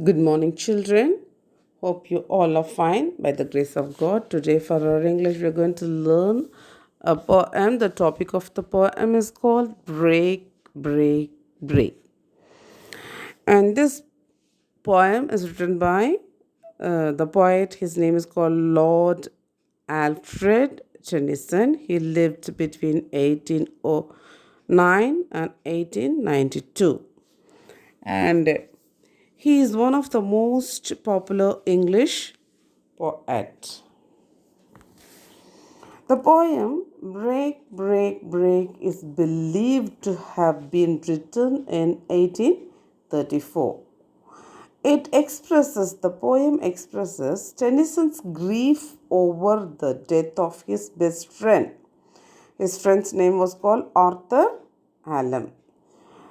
Good morning, children. Hope you all are fine by the grace of God. Today, for our English, we are going to learn a poem. The topic of the poem is called Break, Break, Break. And this poem is written by the poet. His name is called Lord Alfred Tennyson. He lived between 1809 and 1892. And he is one of the most popular English poets. The poem Break, Break, Break is believed to have been written in 1834. The poem expresses Tennyson's grief over the death of his best friend. His friend's name was called Arthur Hallam.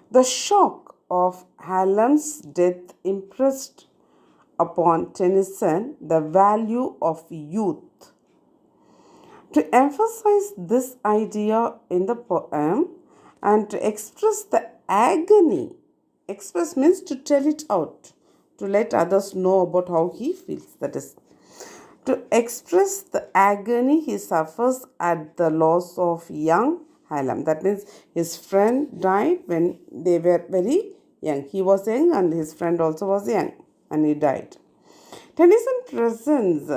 The shock of Hallam's death impressed upon Tennyson the value of youth. To emphasize this idea in the poem and to express the agony, express means to tell it out, to let others know about how he feels. That is, to express the agony he suffers at the loss of young Hallam. That means his friend died when they were very young. He was young and his friend also was young and he died. Tennyson presents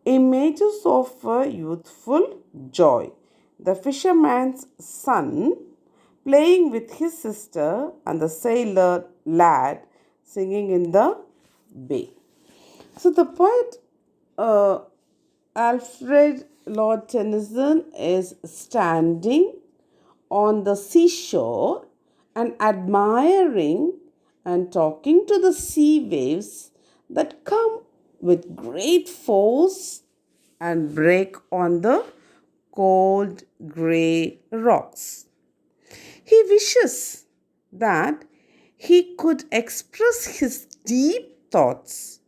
images of youthful joy. The fisherman's son playing with his sister and the sailor lad singing in the bay. So the poet Alfred Lord Tennyson is standing on the seashore and admiring and talking to the sea waves that come with great force and break on the cold grey rocks. He wishes that he could express his deep thoughts.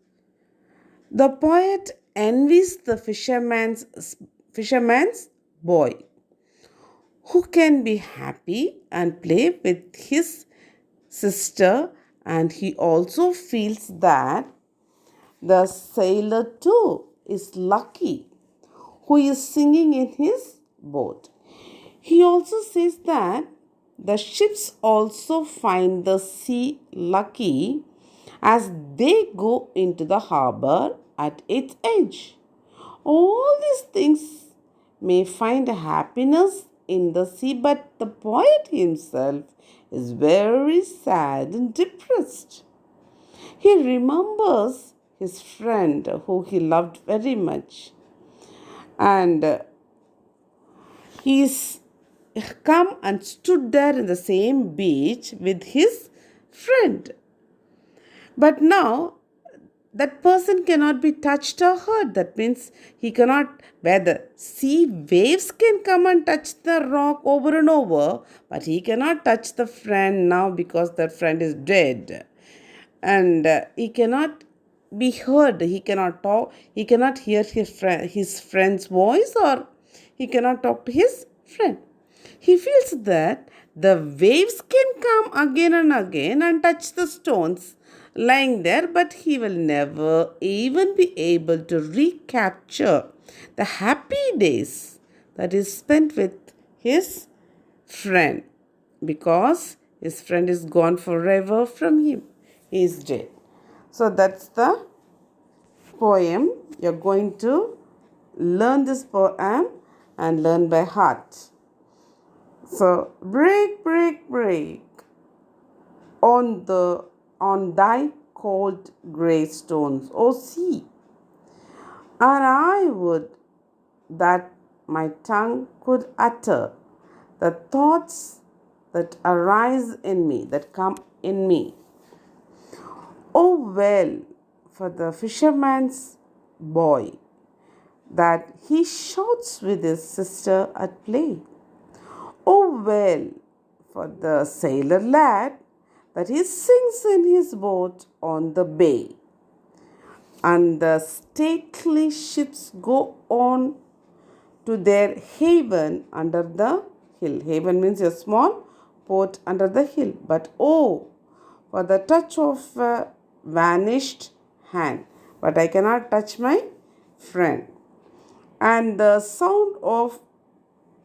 The poet envies the fisherman's boy who can be happy and play with his sister, and he also feels that the sailor too is lucky who is singing in his boat. He also says that the ships also find the sea lucky as they go into the harbor at its edge. All these things may find happiness in the sea, but the poet himself is very sad and depressed. He remembers his friend who he loved very much, and he's come and stood there in the same beach with his friend. But now that person cannot be touched or hurt. That means he cannot, where the sea waves can come and touch the rock over and over, but he cannot touch the friend now because that friend is dead. And he cannot be heard. He cannot talk. He cannot hear his friend's voice, or he cannot talk to his friend. He feels that the waves can come again and again and touch the stones lying there, but he will never even be able to recapture the happy days that is spent with his friend, because his friend is gone forever from him. He is dead. So that's the poem. You're going to learn this poem and learn by heart. So, break, break, break on thy cold grey stones, O sea, and I would that my tongue could utter the thoughts that arise in me, that come in me. Oh, well, for the fisherman's boy, that he shouts with his sister at play. Oh, well, for the sailor lad, that he sings in his boat on the bay. And the stately ships go on to their haven under the hill. Haven means a small port under the hill. But oh, for the touch of vanished hand, but I cannot touch my friend. And the sound of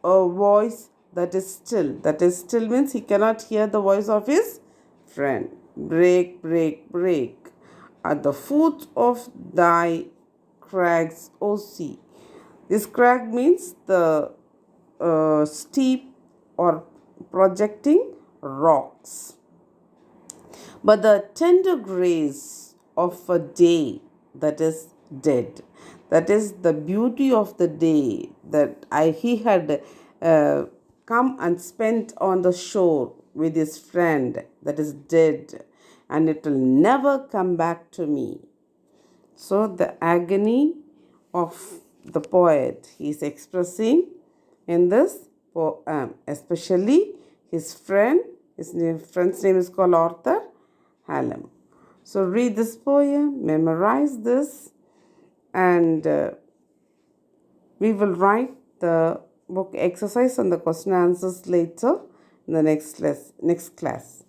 a voice that is still. That is still means he cannot hear the voice of his friend. Break, break, break. At the foot of thy crags, O sea. This crag means the steep or projecting rocks. But the tender grace of a day that is dead, that is the beauty of the day that he had come and spent on the shore with his friend, that is dead, and it will never come back to me. So the agony of the poet he is expressing in this poem, especially his friend. Friend's name is called Arthur Hallam. So read this poem, memorize this, and we will write the book exercise and the question answers later in the next class.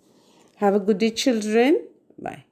Have a good day, children. Bye.